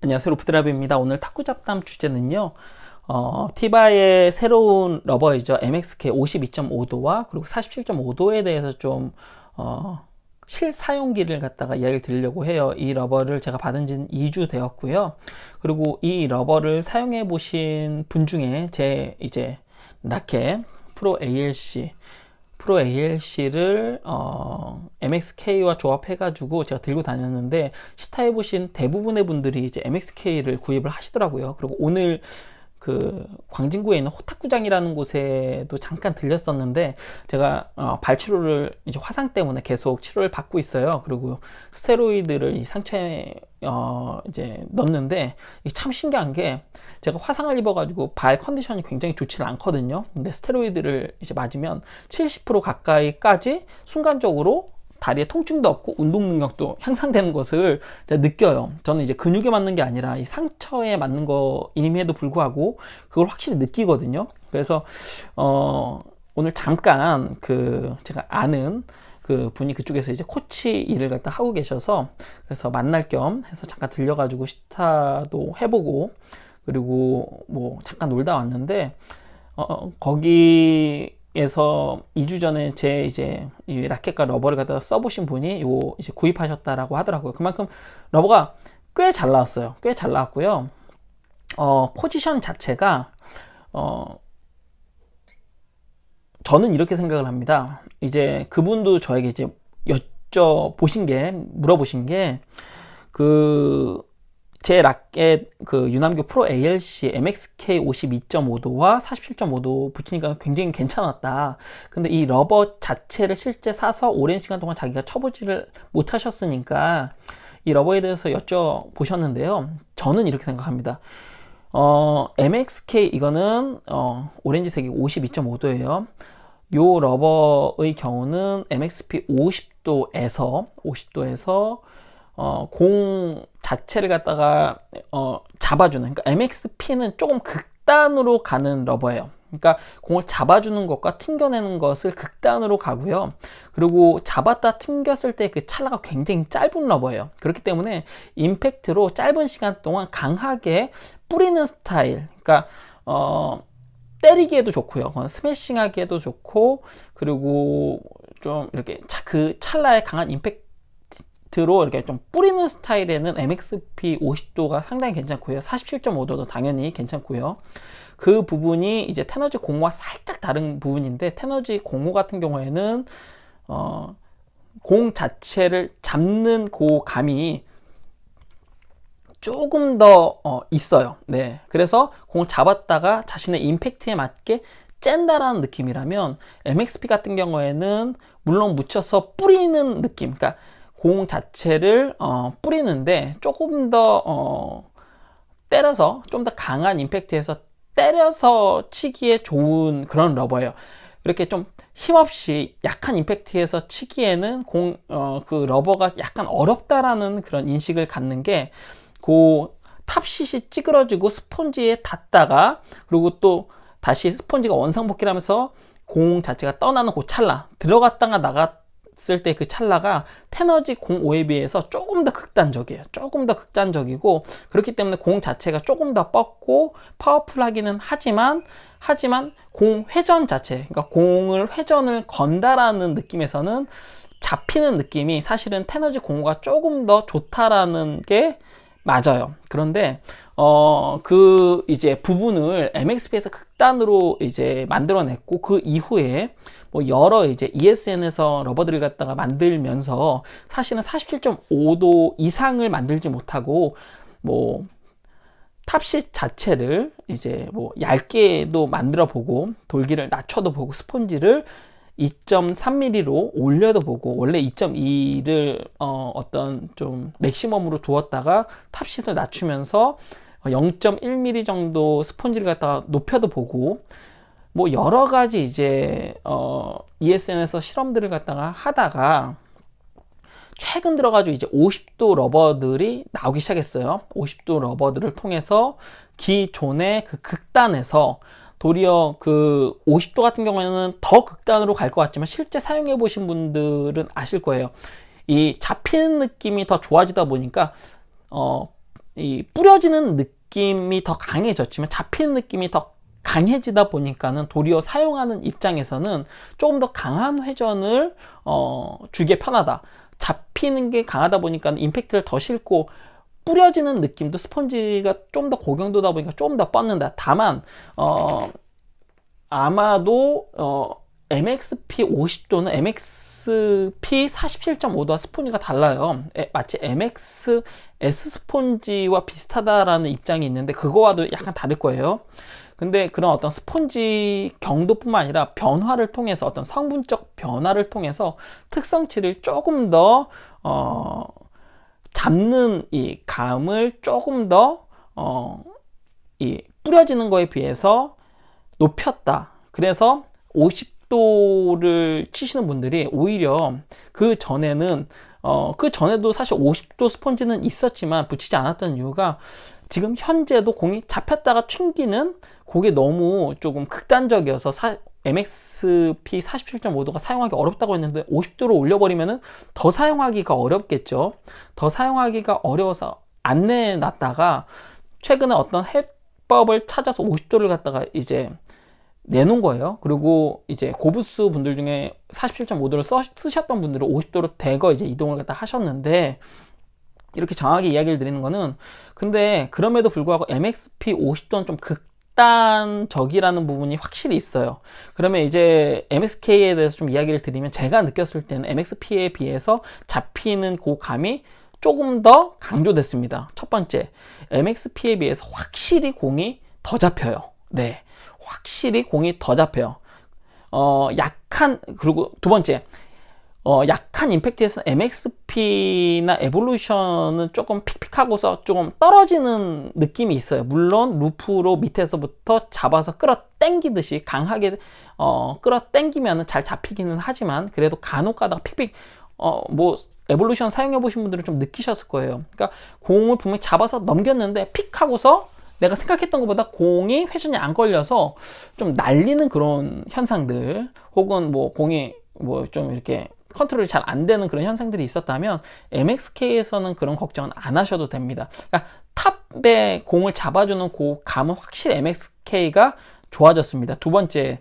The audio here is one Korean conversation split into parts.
안녕하세요, 로프드라이브입니다. 오늘 탁구 잡담 주제는요, 티바의 새로운 러버이죠. MXK 52.5도와 그리고 47.5도에 대해서 좀 실사용기를 갖다가 이야기를 드리려고 해요. 이 러버를 제가 받은 지는 2주 되었고요. 그리고 이 러버를 사용해 보신 분 중에 제 이제 라켓 프로 ALC를 MXK와 조합해가지고 제가 들고 다녔는데, 시타해보신 대부분의 분들이 이제 MXK를 구입을 하시더라고요. 그리고 오늘 그 광진구에 있는 호탁구장이라는 곳에도 잠깐 들렸었는데, 제가 발치료를 이제 화상 때문에 계속 치료를 받고 있어요. 그리고 스테로이드를 이 상처에 이제 넣는데, 이게 참 신기한 게, 제가 화상을 입어가지고 발 컨디션이 굉장히 좋지는 않거든요. 근데 스테로이드를 이제 맞으면 70% 가까이까지 순간적으로 다리에 통증도 없고 운동 능력도 향상되는 것을 느껴요. 저는 이제 근육에 맞는 게 아니라 이 상처에 맞는 거임에도 불구하고 그걸 확실히 느끼거든요. 그래서 오늘 잠깐 제가 아는 그 분이 그쪽에서 이제 코치 일을 갖다 하고 계셔서, 그래서 만날 겸 해서 잠깐 들려가지고 시타도 해보고, 그리고 뭐 잠깐 놀다 왔는데, 거기에서 2주 전에 제 이제 이 라켓과 러버를 갖다가 써보신 분이 이제 구입하셨다라고 하더라고요. 그만큼 러버가 꽤 잘 나왔어요. 꽤 잘 나왔고요. 포지션 자체가 저는 이렇게 생각을 합니다. 이제 그분도 저에게 이제 물어보신 게, 제 라켓 유남교 프로 ALC MXK 52.5도와 47.5도 붙이니까 굉장히 괜찮았다. 근데 이 러버 자체를 실제 사서 오랜 시간 동안 자기가 쳐보지를 못하셨으니까 이 러버에 대해서 여쭤보셨는데요. 저는 이렇게 생각합니다. MXK 이거는 오렌지색이 52.5도예요. 요 러버의 경우는 MXP 50도에서 공 자체를 갖다가 잡아주는, 그러니까 MXP는 조금 극단으로 가는 러버예요. 그러니까 공을 잡아주는 것과 튕겨내는 것을 극단으로 가고요. 그리고 잡았다 튕겼을 때 그 찰나가 굉장히 짧은 러버예요. 그렇기 때문에 임팩트로 짧은 시간 동안 강하게 뿌리는 스타일, 그러니까 때리기에도 좋고요. 스매싱하기에도 좋고, 그리고 좀 이렇게 그 찰나의 강한 임팩트로 이렇게 좀 뿌리는 스타일에는 MXP 50도가 상당히 괜찮고요. 47.5도도 당연히 괜찮고요. 그 부분이 이제 테너지 05와 살짝 다른 부분인데, 테너지 05 같은 경우에는 공 자체를 잡는 그 감이 조금 더 있어요. 네, 그래서 공을 잡았다가 자신의 임팩트에 맞게 짠다라는 느낌이라면, MXP 같은 경우에는 물론 묻혀서 뿌리는 느낌, 그러니까 공 자체를 뿌리는데 조금 더 때려서, 좀 더 강한 임팩트에서 때려서 치기에 좋은 그런 러버예요. 이렇게 좀 힘없이 약한 임팩트에서 치기에는 그 러버가 약간 어렵다라는 그런 인식을 갖는 게, 탑싯이 찌그러지고 스폰지에 닿다가, 그리고 또 다시 스폰지가 원상복귀를 하면서 공 자체가 떠나는 그 찰나, 들어갔다가 나갔을 때 그 찰나가 테너지 05에 비해서 조금 더 극단적이에요. 조금 더 극단적이고, 그렇기 때문에 공 자체가 조금 더 뻗고 파워풀하기는 하지만 공 회전 자체, 그러니까 공을 회전을 건다라는 느낌에서는 잡히는 느낌이 사실은 테너지 05가 조금 더 좋다라는 게 맞아요. 그런데 이제 부분을 MXP에서 극단으로 이제 만들어냈고, 그 이후에 뭐 여러 이제 ESN에서 러버들을 갖다가 만들면서 사실은 47.5도 이상을 만들지 못하고, 뭐 탑싯 자체를 이제 뭐 얇게도 만들어 보고, 돌기를 낮춰도 보고, 스폰지를 2.3mm로 올려도 보고, 원래 2.2를 어떤 좀 맥시멈으로 두었다가 탑싯을 낮추면서 0.1mm 정도 스폰지를 갖다가 높여도 보고, 뭐 여러 가지 이제 ESN에서 실험들을 갖다가 하다가 최근 들어가지고 이제 50도 러버들이 나오기 시작했어요. 50도 러버들을 통해서 기존의 그 극단에서 도리어 그 50도 같은 경우에는 더 극단으로 갈 것 같지만 실제 사용해 보신 분들은 아실 거예요. 이 잡히는 느낌이 더 좋아지다 보니까 이 뿌려지는 느낌이 더 강해졌지만 잡히는 느낌이 더 강해지다 보니까는 도리어 사용하는 입장에서는 조금 더 강한 회전을 주기에 편하다. 잡히는 게 강하다 보니까 임팩트를 더 싫고 뿌려지는 느낌도 스펀지가 좀 더 고경도다 보니까 좀 더 뻗는다. 다만 아마도 MXP 50도는 MXP 47.5도와 스펀지가 달라요. 마치 MX S 스펀지와 비슷하다라는 입장이 있는데 그거와도 약간 다를 거예요. 근데 그런 어떤 스펀지 경도뿐만 아니라 변화를 통해서 어떤 성분적 변화를 통해서 특성치를 조금 더 잡는 이 감을 조금 더 이 뿌려지는 거에 비해서 높였다. 그래서 50도를 치시는 분들이 오히려 그 전에는 그 전에도 사실 50도 스펀지는 있었지만 붙이지 않았던 이유가 지금 현재도 공이 잡혔다가 튕기는 그게 너무 조금 극단적이어서 MXP 47.5도가 사용하기 어렵다고 했는데 50도로 올려버리면은 더 사용하기가 어렵겠죠. 더 사용하기가 어려워서 안 내놨다가 최근에 어떤 해법을 찾아서 50도를 갖다가 이제 내놓은 거예요. 그리고 이제 고부수 분들 중에 47.5도를 쓰셨던 분들은 50도로 대거 이제 이동을 갖다 하셨는데 이렇게 정확하게 이야기를 드리는 거는 근데 그럼에도 불구하고 MXP 50도는 좀 극단적이라는 부분이 확실히 있어요. 그러면 이제 MXK에 대해서 좀 이야기를 드리면 제가 느꼈을 때는 MXP에 비해서 잡히는 그 감이 조금 더 강조됐습니다. 첫 번째, MXP에 비해서 확실히 공이 더 잡혀요. 네. 확실히 공이 더 잡혀요. 그리고 두 번째, 약한 임팩트에서 MXP나 에볼루션은 조금 픽픽하고서 조금 떨어지는 느낌이 있어요. 물론 루프로 밑에서부터 잡아서 끌어당기듯이 강하게 끌어당기면 잘 잡히기는 하지만 그래도 간혹 가다가 픽픽 뭐 에볼루션 사용해 보신 분들은 좀 느끼셨을 거예요. 그러니까 공을 분명히 잡아서 넘겼는데 픽 하고서 내가 생각했던 것보다 공이 회전이 안 걸려서 좀 날리는 그런 현상들 혹은 뭐 공이 뭐 좀 이렇게 컨트롤이 잘 안 되는 그런 현상들이 있었다면 MXK에서는 그런 걱정은 안 하셔도 됩니다. 그러니까 탑에 공을 잡아주는 그 감은 확실히 MXK가 좋아졌습니다. 두 번째,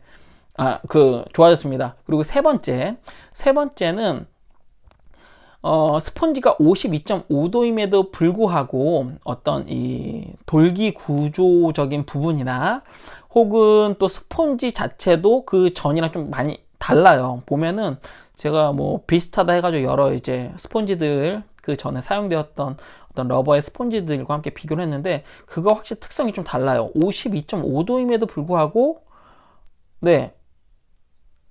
좋아졌습니다. 그리고 세 번째는 스펀지가 52.5도임에도 불구하고 어떤 이 돌기 구조적인 부분이나 혹은 또 스펀지 자체도 그 전이랑 좀 많이 달라요. 보면은 제가 뭐 비슷하다 해가지고 여러 이제 스펀지들 그 전에 사용되었던 어떤 러버의 스펀지들과 함께 비교를 했는데 그거 확실히 특성이 좀 달라요. 52.5도임에도 불구하고 네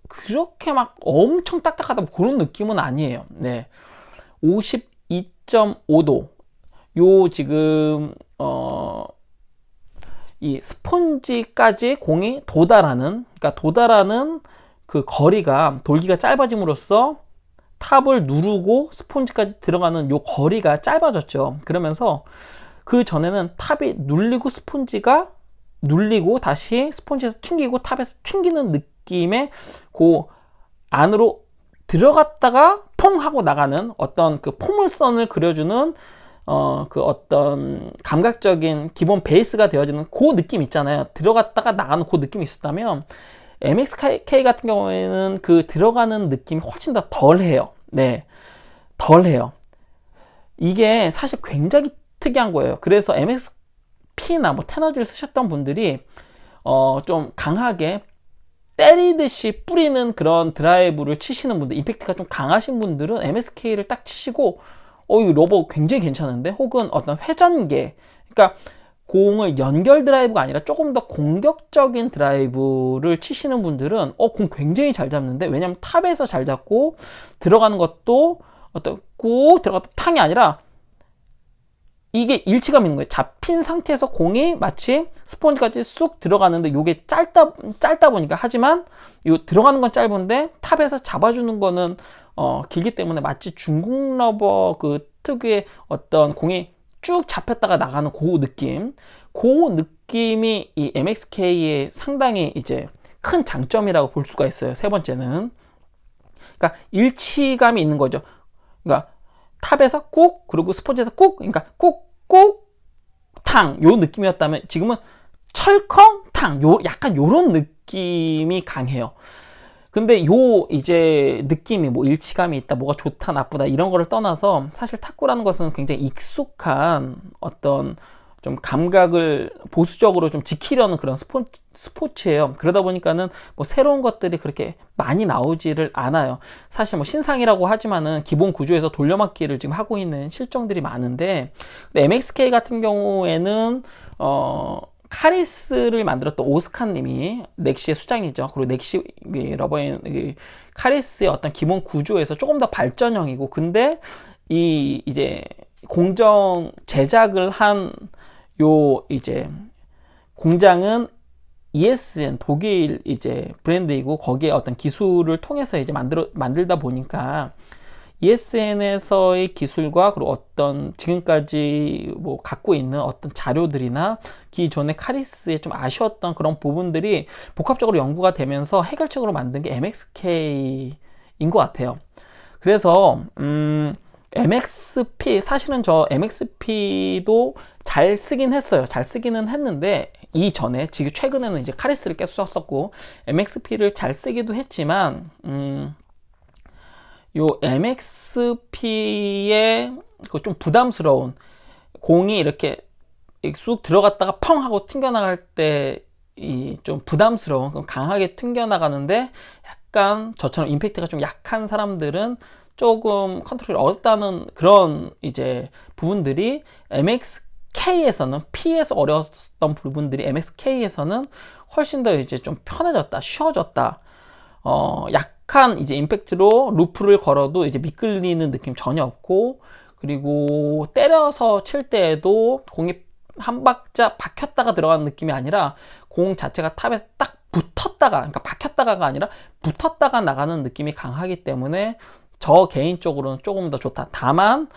그렇게 막 엄청 딱딱하다 그런 느낌은 아니에요. 네. 52.5도 요 지금 이 스펀지까지 공이 도달하는 그 거리가 돌기가 짧아짐으로써 탑을 누르고 스펀지까지 들어가는 요 거리가 짧아졌죠. 그러면서 그 전에는 탑이 눌리고 스펀지가 눌리고 다시 스펀지에서 튕기고 탑에서 튕기는 느낌의 그 안으로 들어갔다가 퐁 하고 나가는 어떤 그 포물선을 그려주는 그 어떤 감각적인 기본 베이스가 되어지는 그 느낌 있잖아요. 들어갔다가 나가는 그 느낌이 있었다면 MXK 같은 경우에는 그 들어가는 느낌이 훨씬 더 덜해요. 네, 덜해요. 이게 사실 굉장히 특이한 거예요. 그래서 MXP나 뭐 테너지를 쓰셨던 분들이 좀 강하게 때리듯이 뿌리는 그런 드라이브를 치시는 분들, 임팩트가 좀 강하신 분들은 MSK를 딱 치시고 이 러버 굉장히 괜찮은데 혹은 어떤 회전계, 그러니까 공을 연결 드라이브가 아니라 조금 더 공격적인 드라이브를 치시는 분들은 공 굉장히 잘 잡는데, 왜냐면 탑에서 잘 잡고 들어가는 것도 어떤 꾹 들어갔다 탕이 아니라 이게 일치감 있는 거예요. 잡힌 상태에서 공이 마치 스펀지까지 쑥 들어가는데 이게 짧다 보니까, 하지만 이 들어가는 건 짧은데 탑에서 잡아주는 거는 길기 때문에 마치 중국 러버 그 특유의 어떤 공이 쭉 잡혔다가 나가는 그 느낌이 이 MXK의 상당히 이제 큰 장점이라고 볼 수가 있어요. 세 번째는. 그러니까 일치감이 있는 거죠. 그러니까 탑에서 꾹, 그리고 스포츠에서 꾹, 그러니까 꾹, 꾹, 탕, 요 느낌이었다면 지금은 철컹, 탕, 약간 요런 느낌이 강해요. 근데 이제 느낌이 뭐 일치감이 있다, 뭐가 좋다, 나쁘다 이런 거를 떠나서 사실 탁구라는 것은 굉장히 익숙한 어떤 좀 감각을 보수적으로 좀 지키려는 그런 스포츠예요. 그러다 보니까는 뭐 새로운 것들이 그렇게 많이 나오지를 않아요. 사실 뭐 신상이라고 하지만은 기본 구조에서 돌려막기를 지금 하고 있는 실정들이 많은데, 근데 MXK 같은 경우에는 카리스를 만들었던 오스카님이 넥시의 수장이죠. 그리고 넥시 러버인 카리스의 어떤 기본 구조에서 조금 더 발전형이고, 근데 이제 공정 제작을 한 이제 공장은 ESN 독일 이제 브랜드이고, 거기에 어떤 기술을 통해서 이제 만들다 보니까 ESN에서의 기술과 그리고 어떤 지금까지 뭐 갖고 있는 어떤 자료들이나 기존의 카리스에 좀 아쉬웠던 그런 부분들이 복합적으로 연구가 되면서 해결책으로 만든 게 MXK인 것 같아요. 그래서 MXP, 사실은 저 MXP도 잘 쓰긴 했어요. 잘 쓰기는 했는데, 이전에, 지금 최근에는 이제 카리스를 계속 썼었고, MXP를 잘 쓰기도 했지만, 요 MXP의 그 좀 부담스러운, 공이 이렇게 쑥 들어갔다가 펑 하고 튕겨나갈 때 이 좀 부담스러운, 강하게 튕겨나가는데 약간 저처럼 임팩트가 좀 약한 사람들은 조금 컨트롤이 어렵다는 그런 이제 부분들이 MXK에서는, P에서 어려웠던 부분들이 MXK에서는 훨씬 더 이제 좀 편해졌다, 쉬워졌다. 약한 이제 임팩트로 루프를 걸어도 이제 미끌리는 느낌 전혀 없고, 그리고 때려서 칠 때에도 공이 한 박자 박혔다가 들어가는 느낌이 아니라 공 자체가 탑에서 딱 붙었다가, 그러니까 박혔다가가 아니라 붙었다가 나가는 느낌이 강하기 때문에 저 개인적으로는 조금 더 좋다. 다만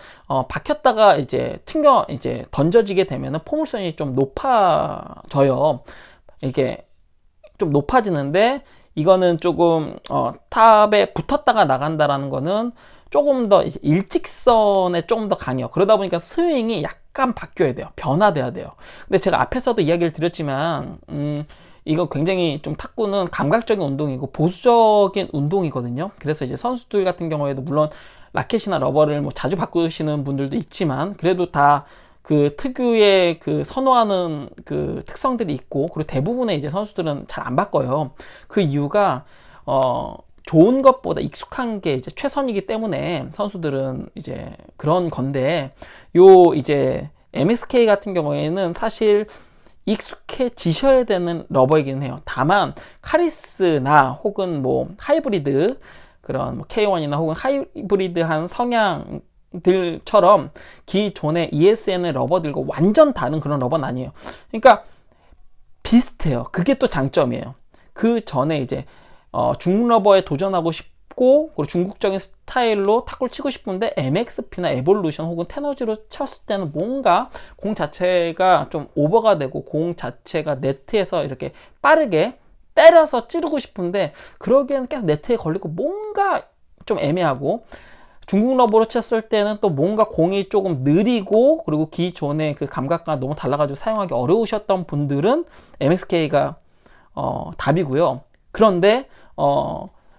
박혔다가 이제 이제 던져지게 되면은 포물선이 좀 높아져요. 이게 좀 높아지는데, 이거는 조금 탑에 붙었다가 나간다라는 거는 조금 더 일직선에 조금 더 강해요. 그러다 보니까 스윙이 약간 바뀌어야 돼요. 변화돼야 돼요. 근데 제가 앞에서도 이야기를 드렸지만 이거 굉장히 좀 탁구는 감각적인 운동이고 보수적인 운동이거든요. 그래서 이제 선수들 같은 경우에도 물론 라켓이나 러버를 뭐 자주 바꾸시는 분들도 있지만, 그래도 다 그 특유의 그 선호하는 그 특성들이 있고, 그리고 대부분의 이제 선수들은 잘 안 바꿔요. 그 이유가 좋은 것보다 익숙한 게 이제 최선이기 때문에 선수들은 이제 그런 건데, 이제 MXK 같은 경우에는 사실 익숙해지셔야 되는 러버이긴 해요. 다만 카리스나 혹은 뭐 하이브리드, 그런 뭐 K1이나 혹은 하이브리드한 성향들처럼 기존의 ESN의 러버들과 완전 다른 그런 러버는 아니에요. 그러니까 비슷해요. 그게 또 장점이에요. 그 전에 이제 중국 러버에 도전하고 싶고, 그리고 중국적인 스타일로 탁구를 치고 싶은데 MXP나 에볼루션 혹은 테너지로 쳤을 때는 뭔가 공 자체가 좀 오버가 되고, 공 자체가 네트에서 이렇게 빠르게 때려서 찌르고 싶은데 그러기에는 계속 네트에 걸리고 뭔가 좀 애매하고, 중국 러버로 쳤을 때는 또 뭔가 공이 조금 느리고, 그리고 기존의 그 감각과 너무 달라가지고 사용하기 어려우셨던 분들은 MXK가 답이고요. 그런데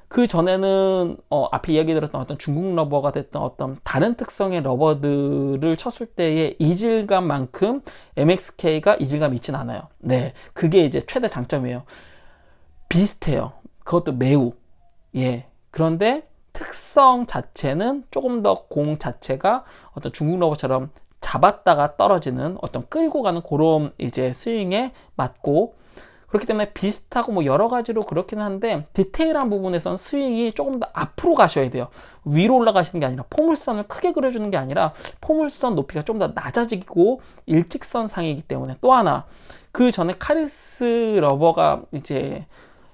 그 전에는 앞에 이야기 들었던 어떤 중국 러버가 됐던 어떤 다른 특성의 러버들을 쳤을 때의 이질감만큼 MXK가 이질감이 있진 않아요. 네, 그게 이제 최대 장점이에요. 비슷해요. 그것도 매우. 예. 그런데 특성 자체는 조금 더 공 자체가 어떤 중국 러버처럼 잡았다가 떨어지는 어떤 끌고 가는 그런 이제 스윙에 맞고, 그렇기 때문에 비슷하고 뭐 여러 가지로 그렇긴 한데, 디테일한 부분에서는 스윙이 조금 더 앞으로 가셔야 돼요. 위로 올라가시는 게 아니라, 포물선을 크게 그려주는 게 아니라 포물선 높이가 좀 더 낮아지고 일직선상이기 때문에. 또 하나, 그 전에 카리스 러버가 이제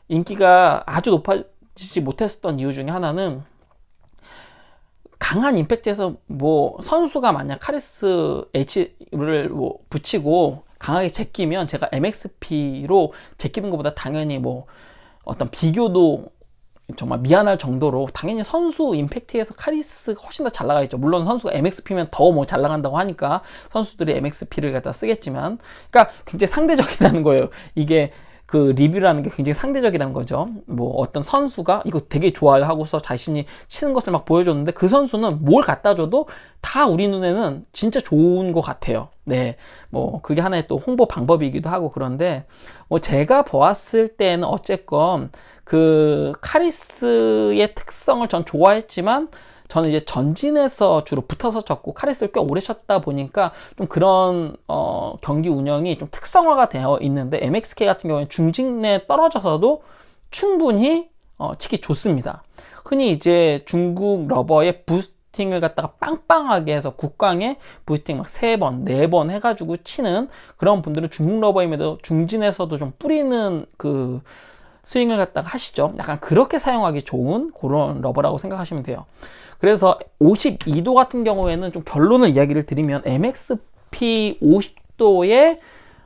인기가 아주 높아지지 못했었던 이유 중에 하나는, 강한 임팩트에서 뭐 선수가 만약 카리스 H를 뭐 붙이고 강하게 제끼면 제가 MXP로 제끼는 것보다 당연히 뭐 어떤 비교도 정말 미안할 정도로 당연히 선수 임팩트에서 카리스가 훨씬 더 잘 나가겠죠. 물론 선수가 MXP면 더 뭐 잘 나간다고 하니까 선수들이 MXP를 갖다 쓰겠지만, 그러니까 굉장히 상대적이라는 거예요. 이게 그 리뷰라는 게 굉장히 상대적이라는 거죠. 뭐 어떤 선수가 이거 되게 좋아요 하고서 자신이 치는 것을 막 보여줬는데 그 선수는 뭘 갖다 줘도 다 우리 눈에는 진짜 좋은 것 같아요. 네, 뭐 그게 하나의 또 홍보 방법이기도 하고. 그런데 뭐 제가 보았을 때는 어쨌건 그 카리스의 특성을 전 좋아했지만, 저는 이제 전진에서 주로 붙어서 쳤고 카리스를 꽤 오래 쳤다 보니까 좀 그런 경기 운영이 좀 특성화가 되어 있는데, MXK 같은 경우에는 중진에 떨어져서도 충분히 치기 좋습니다. 흔히 이제 중국 러버의 부스팅을 갖다가 빵빵하게 해서 국강에 부스팅 막 3번, 4번 해가지고 치는 그런 분들은 중국 러버임에도 중진에서도 좀 뿌리는 그 스윙을 갖다가 하시죠. 약간 그렇게 사용하기 좋은 그런 러버라고 생각하시면 돼요. 그래서 52도 같은 경우에는 좀 결론을 이야기를 드리면 MXP 50도의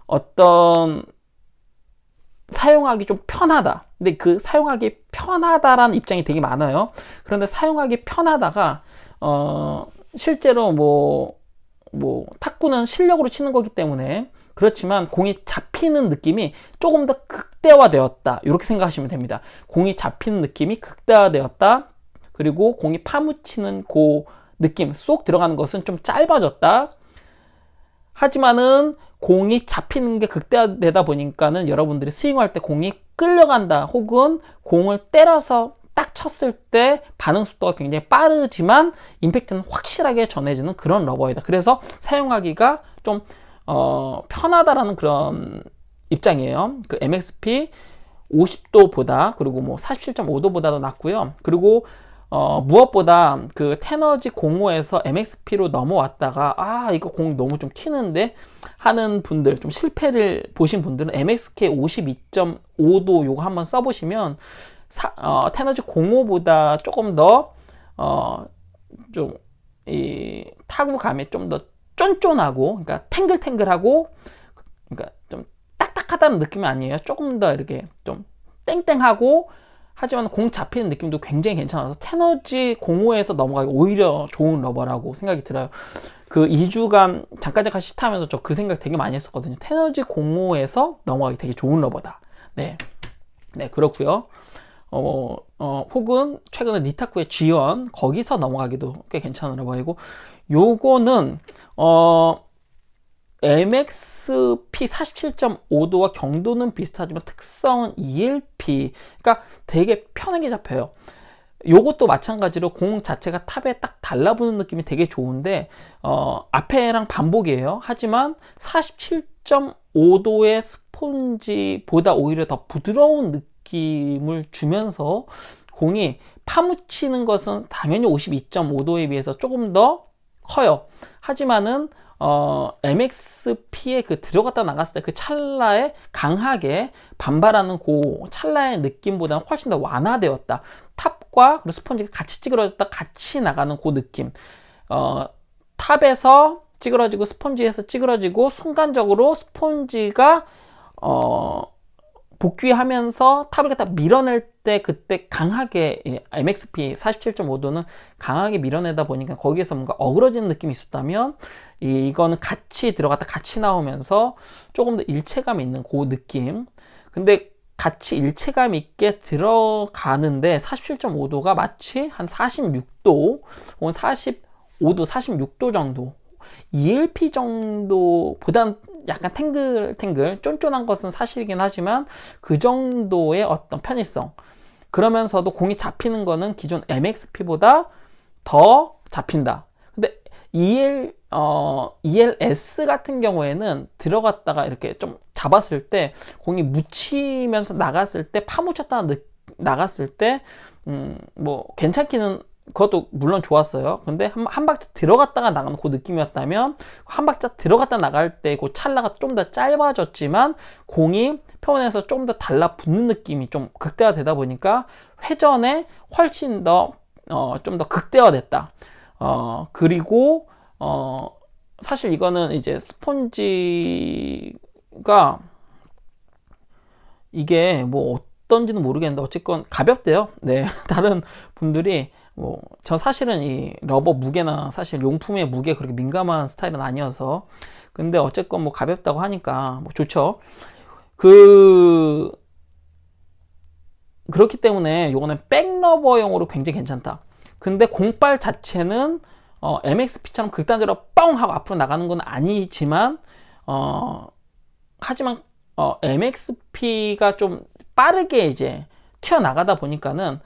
어떤 사용하기 좀 편하다. 근데 그 사용하기 편하다라는 입장이 되게 많아요. 그런데 사용하기 편하다가 실제로 뭐 탁구는 실력으로 치는 거기 때문에 그렇지만 공이 잡히는 느낌이 조금 더 극대화되었다, 이렇게 생각하시면 됩니다. 공이 잡히는 느낌이 극대화되었다, 그리고 공이 파묻히는 그 느낌, 쏙 들어가는 것은 좀 짧아졌다. 하지만은 공이 잡히는 게 극대화되다 보니까는 여러분들이 스윙할 때 공이 끌려간다, 혹은 공을 때려서 딱 쳤을 때 반응 속도가 굉장히 빠르지만 임팩트는 확실하게 전해지는 그런 러버이다. 그래서 사용하기가 좀 편하다라는 그런 입장이에요. 그 MXP 50도보다, 그리고 뭐 47.5도보다도 낫고요. 그리고 무엇보다 그 테너지 05에서 MXP로 넘어왔다가 이거 공 너무 좀 튀는데 하는 분들, 좀 실패를 보신 분들은 MXK 52.5도 요거 한번 써보시면 테너지 05보다 조금 더 좀 이 타구감이 좀 더 쫀쫀하고, 그러니까 탱글탱글하고, 그러니까 좀 딱딱하다는 느낌이 아니에요. 조금 더 이렇게 좀 땡땡하고, 하지만 공 잡히는 느낌도 굉장히 괜찮아서 테너지 05에서 넘어가기 오히려 좋은 러버라고 생각이 들어요. 그 2주간 잠깐 시타하면서 저 그 생각 되게 많이 했었거든요. 테너지 05에서 넘어가기 되게 좋은 러버다. 네, 그렇고요. 혹은 최근에 니타쿠의 G1 거기서 넘어가기도 꽤 괜찮은 러버이고, 요거는 MXP 47.5도와 경도는 비슷하지만 특성은 ELP, 그러니까 되게 편하게 잡혀요. 요것도 마찬가지로 공 자체가 탑에 딱 달라붙는 느낌이 되게 좋은데 앞에랑 반복이에요. 하지만 47.5도의 스폰지보다 오히려 더 부드러운 느낌을 주면서 공이 파묻히는 것은 당연히 52.5도에 비해서 조금 더 커요. 하지만은 MXP에 그 들어갔다 나갔을 때 그 찰나에 강하게 반발하는 그 찰나의 느낌보다는 훨씬 더 완화되었다. 탑과 그리고 스펀지가 같이 찌그러졌다 같이 나가는 그 느낌. 탑에서 찌그러지고 스펀지에서 찌그러지고 순간적으로 스펀지가 복귀하면서 탑을 갖다 밀어낼 때 그때 강하게 MXP 47.5도는 강하게 밀어내다 보니까 거기에서 뭔가 어그러지는 느낌이 있었다면 이거는 같이 들어갔다 같이 나오면서 조금 더 일체감 있는 그 느낌. 근데 같이 일체감 있게 들어가는데 47.5도가 마치 한 46도 혹은 45도, 46도 정도, ELP 정도보단 약간 탱글탱글 쫀쫀한 것은 사실이긴 하지만 그 정도의 어떤 편의성, 그러면서도 공이 잡히는 거는 기존 MXP보다 더 잡힌다. 근데 ELS 같은 경우에는 들어갔다가 이렇게 좀 잡았을 때 공이 묻히면서 나갔을 때 파묻혔다가 나갔을 때 뭐 괜찮기는, 그것도 물론 좋았어요. 근데 한 박자 들어갔다가 나가는 그 느낌이었다면, 한 박자 들어갔다 나갈 때 그 찰나가 좀 더 짧아졌지만 공이 표면에서 좀 더 달라붙는 느낌이 좀 극대화되다 보니까 회전에 훨씬 더 좀 더 극대화됐다. 그리고 사실 이거는 이제 스폰지 그러니까 이게 뭐 어떤지는 모르겠는데 어쨌건 가볍대요. 네. 다른 분들이 뭐 저 사실은 이 러버 무게나 사실 용품의 무게 그렇게 민감한 스타일은 아니어서 근데 어쨌건 뭐 가볍다고 하니까 뭐 좋죠. 그 그렇기 때문에 요거는 백러버용으로 굉장히 괜찮다. 근데 공빨 자체는 MXP처럼 극단적으로 뻥 하고 앞으로 나가는 건 아니지만 하지만 MXP가 좀 빠르게 이제 튀어나가다 보니까는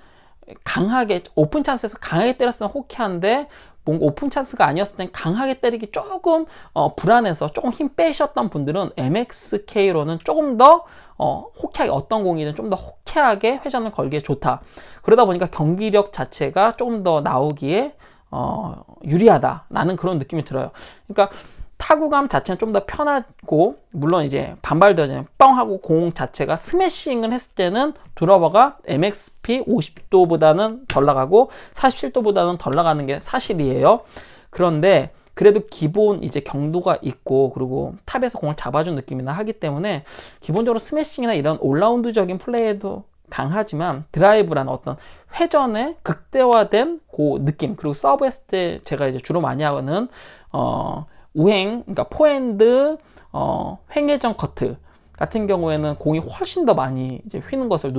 강하게 오픈 찬스에서 강하게 때렸을 땐 호키한데 뭔가 오픈 찬스가 아니었을 땐 강하게 때리기 조금 불안해서 조금 힘 빼셨던 분들은 MXK로는 조금 더 호키하게 어떤 공이든 좀 더 호키하게 회전을 걸기에 좋다. 그러다 보니까 경기력 자체가 조금 더 나오기에 유리하다라는 그런 느낌이 들어요. 그러니까 타구감 자체는 좀 더 편하고 물론 이제 반발되잖아요. 뻥 하고 공 자체가 스매싱을 했을 때는 드러버가 MXP 50도보다는 덜 나가고 47도보다는 덜 나가는 게 사실이에요. 그런데 그래도 기본 이제 경도가 있고 그리고 탑에서 공을 잡아준 느낌이나 하기 때문에 기본적으로 스매싱이나 이런 올라운드적인 플레이에도 강하지만 드라이브라는 어떤 회전의 극대화된 그 느낌 그리고 서브 했을 때 제가 이제 주로 많이 하는 우행, 그러니까 포핸드, 횡회전 커트 같은 경우에는 공이 훨씬 더 많이 이제 휘는 것을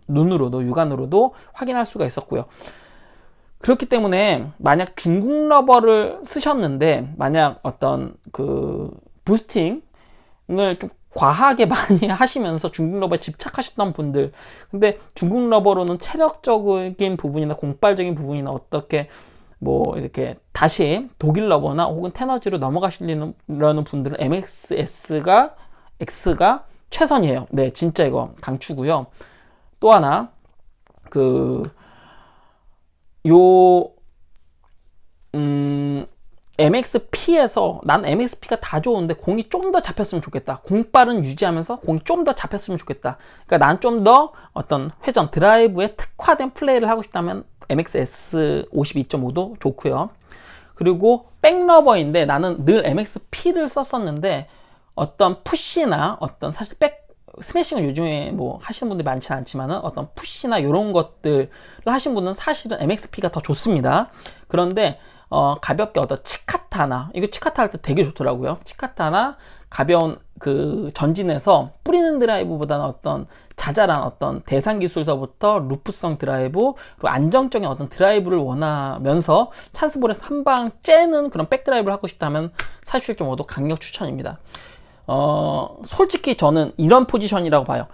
눈으로도 육안으로도 확인할 수가 있었고요. 그렇기 때문에 만약 중국 러버를 쓰셨는데 만약 어떤 그 부스팅을 좀 과하게 많이 하시면서 중국 러버에 집착하셨던 분들 근데 중국 러버로는 체력적인 부분이나 공발적인 부분이나 어떻게 뭐 이렇게 다시 독일 러버나 혹은 테너지로 넘어가시려는 분들은 MXS가 X가 최선이에요. 네, 진짜 이거 강추고요. 또 하나 MXP에서 난 MXP가 다 좋은데 공이 좀 더 잡혔으면 좋겠다. 공빨은 유지하면서 공이 좀 더 잡혔으면 좋겠다. 그러니까 난 좀 더 어떤 회전 드라이브에 특화된 플레이를 하고 싶다면 MXS 52.5도 좋고요. 그리고 백러버인데 나는 늘 MXP를 썼었는데 어떤 푸시나 어떤 사실 스매싱을 요즘에 뭐 하시는 분들이 많지는 않지만은 어떤 푸시나 이런 것들을 하신 분은 사실은 MXP가 더 좋습니다. 그런데 가볍게 어떤 치카타나 이거 치카타 할 때 되게 좋더라고요. 치카타나 가벼운 그 전진에서 뿌리는 드라이브보다는 어떤 자잘한 어떤 대상 기술서부터 루프성 드라이브 그리고 안정적인 어떤 드라이브를 원하면서 찬스볼에서 한 방 째는 그런 백드라이브를 하고 싶다면 47.5도 강력 추천입니다. 솔직히 저는 이런 포지션이라고 봐요.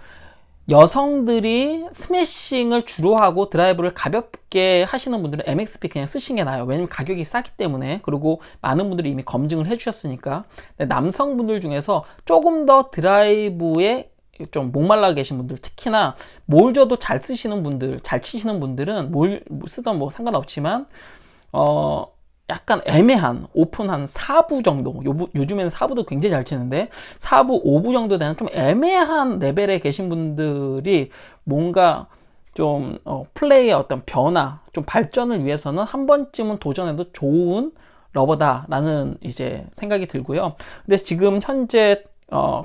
여성들이 스매싱을 주로 하고 드라이브를 가볍게 하시는 분들은 MXP 그냥 쓰시는 게 나아요. 왜냐면 가격이 싸기 때문에 그리고 많은 분들이 이미 검증을 해주셨으니까. 남성분들 중에서 조금 더 드라이브에 좀 목말라 계신 분들 특히나 뭘 줘도 잘 쓰시는 분들 잘 치시는 분들은 뭘 쓰던 뭐 상관없지만 약간 애매한 오픈 한 4부 정도 요즘에는 4부도 굉장히 잘 치는데 4부 5부 정도 되는 좀 애매한 레벨에 계신 분들이 뭔가 좀 플레이의 어떤 변화 좀 발전을 위해서는 한 번쯤은 도전해도 좋은 러버다라는 이제 생각이 들고요. 근데 지금 현재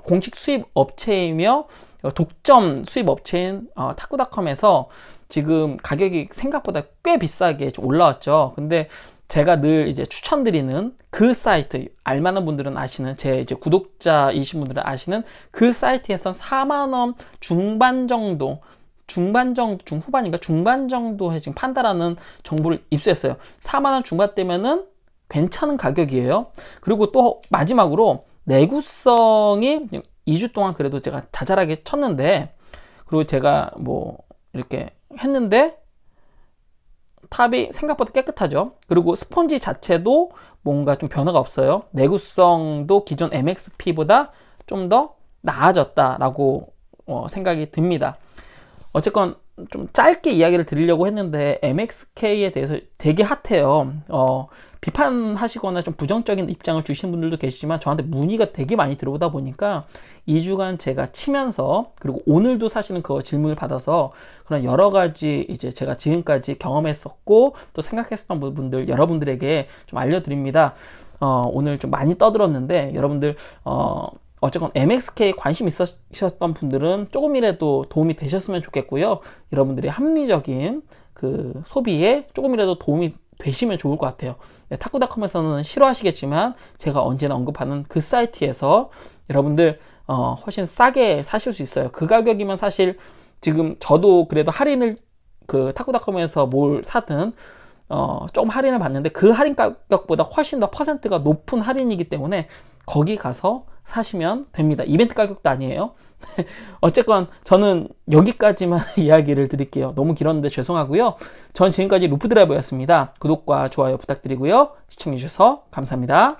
공식 수입 업체이며 독점 수입 업체인 타쿠닷컴에서 지금 가격이 생각보다 꽤 비싸게 올라왔죠. 근데 제가 늘 이제 추천드리는 그 사이트, 알만한 분들은 아시는, 제 이제 구독자이신 분들은 아시는 그 사이트에선 4만원 중반 정도, 중후반인가? 중반 정도에 지금 판다라는 정보를 입수했어요. 4만원 중반대면은 괜찮은 가격이에요. 그리고 또 마지막으로 내구성이 2주 동안 그래도 제가 자잘하게 쳤는데, 그리고 제가 뭐 이렇게 했는데, 탑이 생각보다 깨끗하죠. 그리고 스펀지 자체도 뭔가 좀 변화가 없어요. 내구성도 기존 MXP보다 좀 더 나아졌다라고 생각이 듭니다. 어쨌건 좀 짧게 이야기를 드리려고 했는데 MXK에 대해서 되게 핫해요. 비판하시거나 좀 부정적인 입장을 주신 분들도 계시지만 저한테 문의가 되게 많이 들어오다 보니까 2주간 제가 치면서 그리고 오늘도 사실은 그 질문을 받아서 그런 여러 가지 이제 제가 지금까지 경험했었고 또 생각했었던 부분들 여러분들에게 좀 알려드립니다. 오늘 좀 많이 떠들었는데 여러분들 어쨌건 MXK에 관심 있으셨던 분들은 조금이라도 도움이 되셨으면 좋겠고요. 여러분들이 합리적인 그 소비에 조금이라도 도움이 되시면 좋을 것 같아요. 네, 탁구닷컴에서는 싫어하시겠지만 제가 언제나 언급하는 그 사이트에서 여러분들 훨씬 싸게 사실 수 있어요. 그 가격이면 사실 지금 저도 그래도 할인을 그 탁구닷컴에서 뭘 사든 조금 할인을 받는데 그 할인 가격보다 훨씬 더 퍼센트가 높은 할인이기 때문에 거기 가서 사시면 됩니다. 이벤트 가격도 아니에요. 어쨌건 저는 여기까지만 이야기를 드릴게요. 너무 길었는데 죄송하고요. 전 지금까지 루프드라이버였습니다. 구독과 좋아요 부탁드리고요. 시청해주셔서 감사합니다.